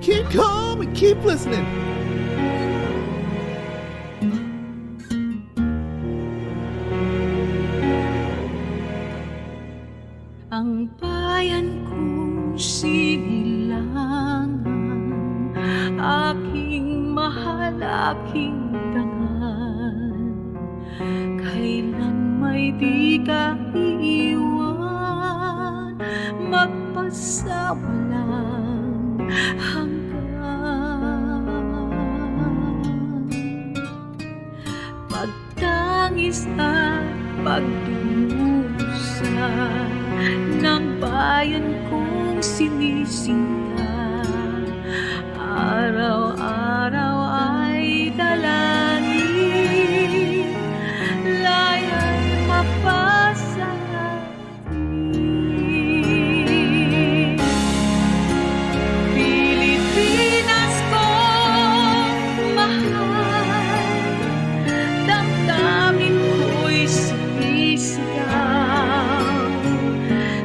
Keep calm and keep listening. Ang bayan kong sinilangan, aking mahal, aking dangal, kailan may di ka iiwan, magpasawalang hanggan. Pagtangis at pagdurusa ng bayan kong sinisinta, araw-araw ay dalangin, laya'y mapasa atin. Pilipinas kong mahal, damdamin ko'y sinisigaw,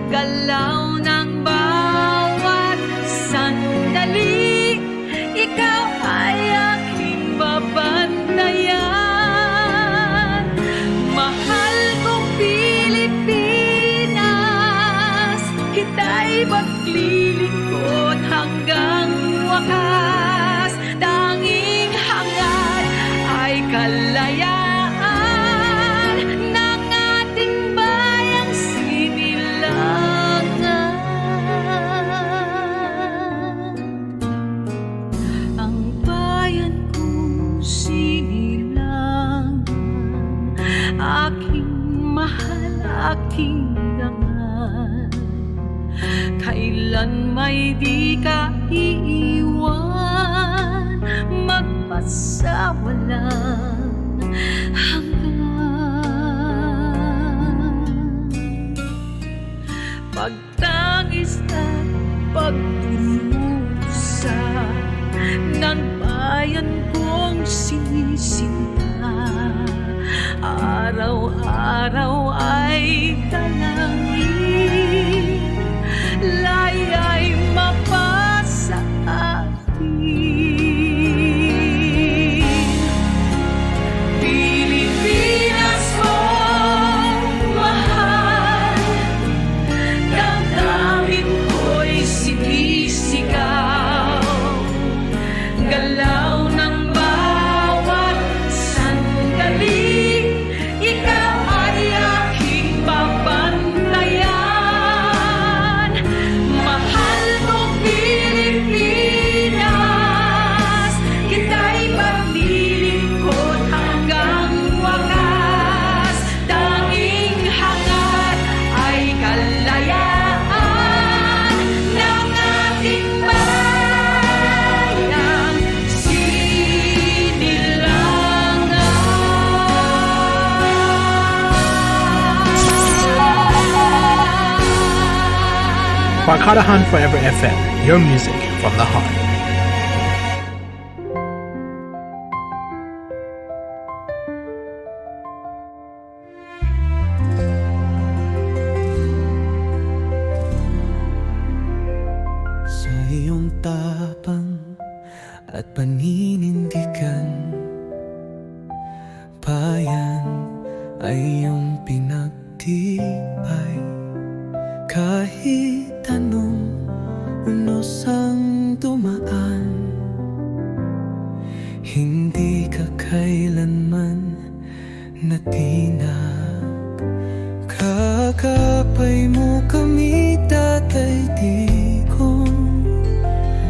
galaw ng bawat sandali, ikaw ay aking babantayan. Mahal kong Pilipinas, kita'y maglilingkod hanggang wakas. Tanging hangad ay kalayaan ng ating bayang sinilangan. Ang bayan kong sinilangan, aking mahal, aking dangal, kailan may di ka iiwan, magpasawalang hanggan. Pagtangis at pagdurusa ng bayan kong sinisinta, araw-araw ay dalangin, laya'y mapasa atin. Pilipinas kong mahal, damdamin ko'y sinisigaw, galaw ng bawat sandali, ikaw ay aking babantayan. Mahal kong Pilipinas, kita'y maglilingkod hanggang wakas. Tanging hangad ay kalayaan ng ating bayang sinilangan. Barkadahan Forever FM, your music from the heart. Sa iyong tapang at paninindigan, bayan ay iyong pinagtibay. Kahit anong unos ang dumaan, hindi ka kailanman natinag. Kakapay mo kami tataytikon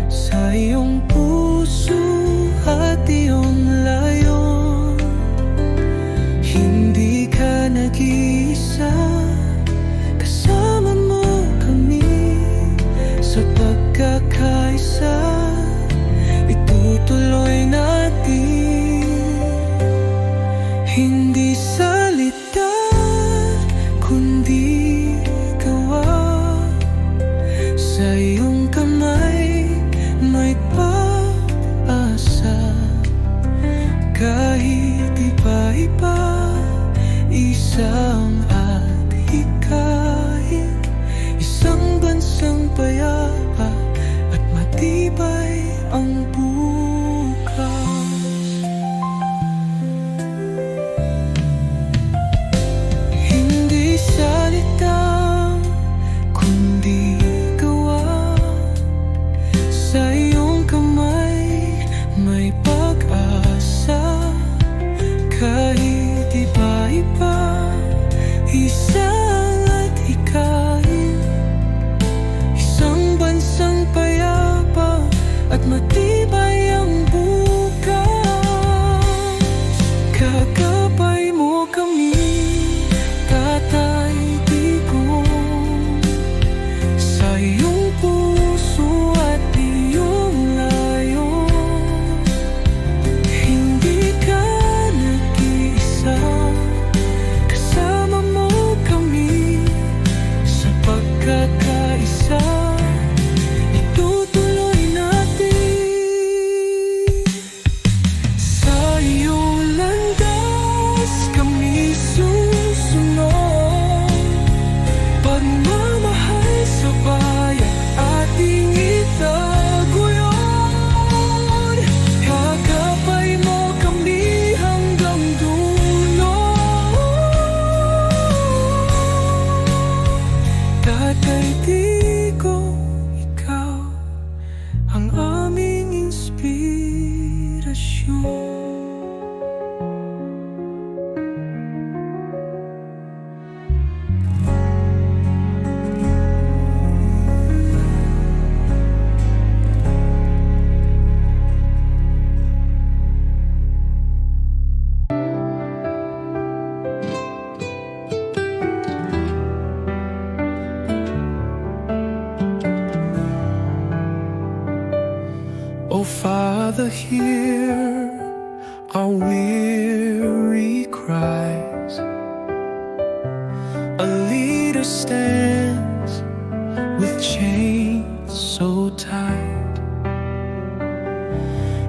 sa iyong puso at iyong layon. Hindi ka nag-iisa, kasama mo kami sa pagkakaisa. Itutuloy natin, hindi salita kundi gawa. Sa iyong kamay may pag-asa, kahit isang at hikahin, isang bansang payapa at matibay ang bukas. Hindi salita kundi gawa, sa iyong kamay may pag-asa. Kahit iba-iba, isang at hikahin, isang bansang payapa at matibay ang bukas. Kakabay mo kami, Tatay Digong, sa iyong puso at iyong layon. Hindi ka nag-iisa, kasama mo kami sa pagkakaisa. Itutuloy natin sa iyong landas, kami susunod. Pagmamahal sa bayan ating itaguyod. Kakabay mo kami hanggang dulo. Tatay Digong, ikaw ang aming inspirasyon. Oh Father, hear our weary cries. A leader stands with chains so tight.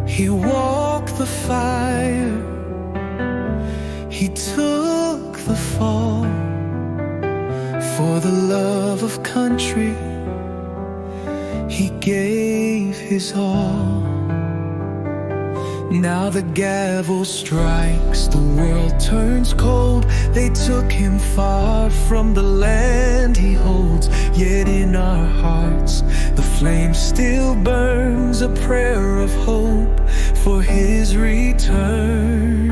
He walked the fire, he took the fall. For the love of country, he gave his all. Now the gavel strikes, the world turns cold. They took him far from the land he holds. Yet in our hearts the flame still burns, a prayer of hope for his return.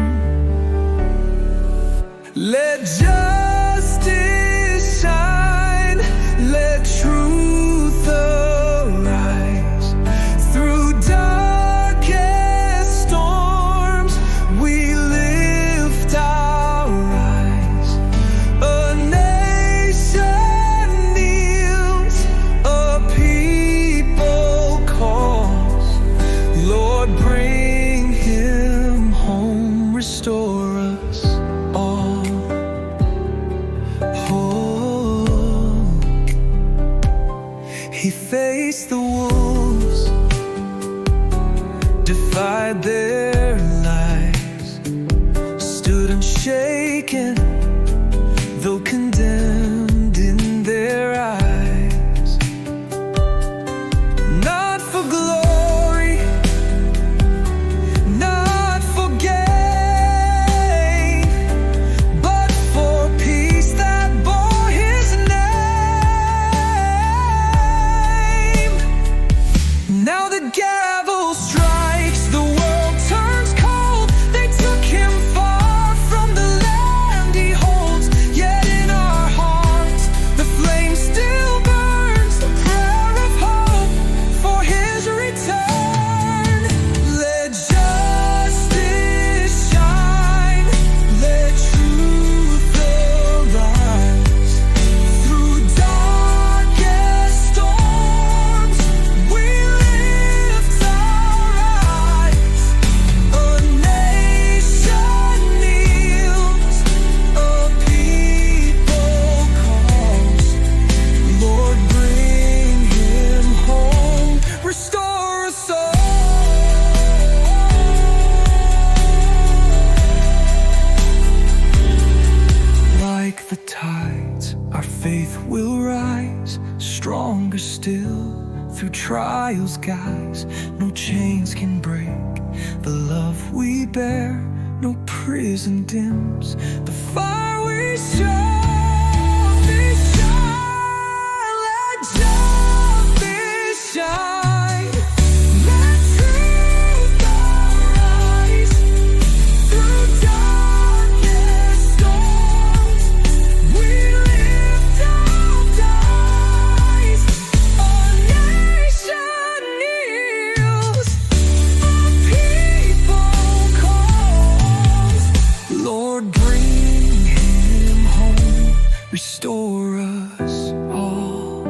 Let justice shine, let truth arise. Through darkest storms we lift our eyes. A nation kneels, a people calls. Lord, bring him home, restore us all. Oh, he faced the wolves, defied their lies, stood unshaken, though condemned in their eyes. Not for glory, not for gain, but for peace that bore his name. Now the gavel strikes, the world turns cold. They took him far from the land still through trials, guys. No chains can break the love we bear. No prison dims the fire we shine. Let justice shine. Let truth arise through darkest storms. We lift up eyes. Our nation kneels. Our people calls. Lord, bring him home. Restore us all.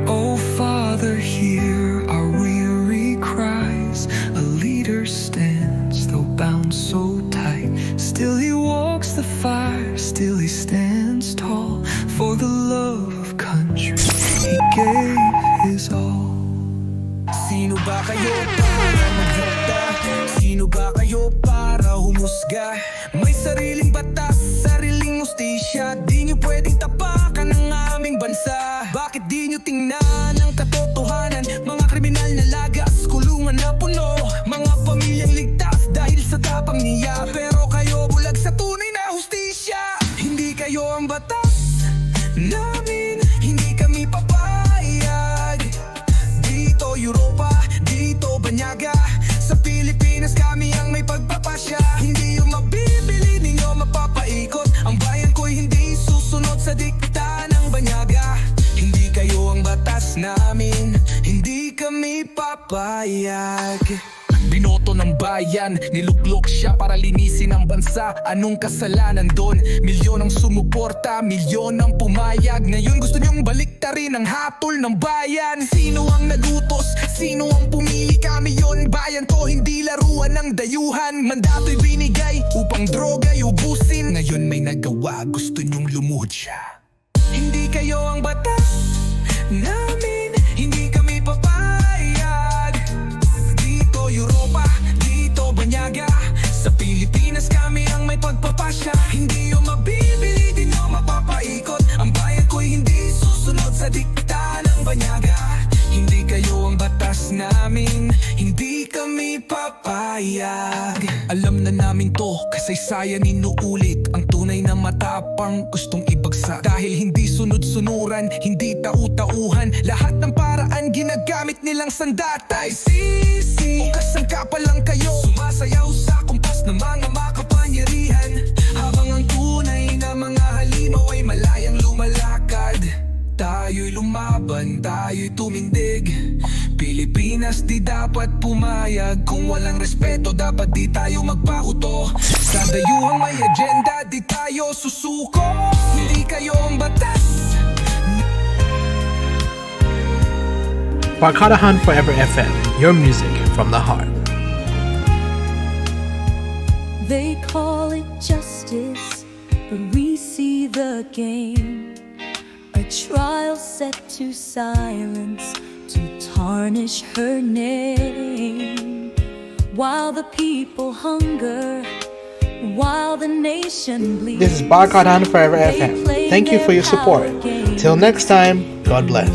Oh, Father, hear our weary cries. A leader stands, though bound so tight. Still he walks the fire, still he stands tall. For the love of country, he gave his all. Sino ba kayo para magvota? Sino ba kayo para humusga? May sariling batas, sariling ustisya. Di nyo pwedeng tapakan ang aming bansa. Bakit di nyo tingnan ang katotohanan? Mga kriminal na lagas, kulungan na puno. Mga pamilyang ligtas dahil sa tapang niya. Pero kayo bulag sa tunay na hustisya. Hindi kayo ang batas namin, hindi kami papayag. Dito Europa, dito Banyaga. Sa Pilipinas kami ang may pagpapasya. Hindi yung mabibili, ninyo mapapaikot. Ang bayan ko'y hindi susunod sa dikta ng Banyaga. Hindi kayo ang batas namin, hindi kami papayag. Binoto ng bayan, niluklok siya para linisin ang bansa. Anong kasalanan doon? Milyon ang sumuporta, milyon ang pumayag. Ngayon gusto niyong baliktarin ang hatol ng bayan. Sino ang nagutos? Sino ang pumili? Kami yon, bayan to, hindi laruan ng dayuhan. Mandato'y binigay upang droga'y ubusin. Ngayon may nagawa, gusto niyong lumuhod siya. Hindi kayo ang batas namin, hindi kami papayag. Dito Europa, dito Banyaga. Sa Pilipinas kami ang may pagpapasya. Hindi yung mabibili, di nyo mapapaikot. Ang bayan ko'y hindi susunod sa dikta ng Banyaga. Hindi kayo ang batas namin, hindi kami papayag. Alam na namin to, kasaysayan inuulit. Ang tunay na matapang gustong ibagsak. Dahil hindi sunod-sunuran, hindi tau-tauhan. Lahat ng paraan ginagamit nilang sandatay. Sisi, ukasang kapalang kayo, sumasayaw sa kumpas ng mga makapangyarihan. Habang ang tunay na mga halimaw ay malayang lumalakad. Tayo'y lumaban, tayo'y tumindig. Pilipinas di dapat pumayag. Kung walang respeto, dapat di tayo magpakuto. Sa dayuhang may agenda, di tayo susuko. Hindi kayo ang batas. Barkadahan Forever FM, your music from the heart. They call it justice, but we see the game. A trial set to silence, to tarnish her name. While the people hunger, while the nation bleeds. This is Barkadahan Forever FM. Thank you for your support. Till next time, God bless.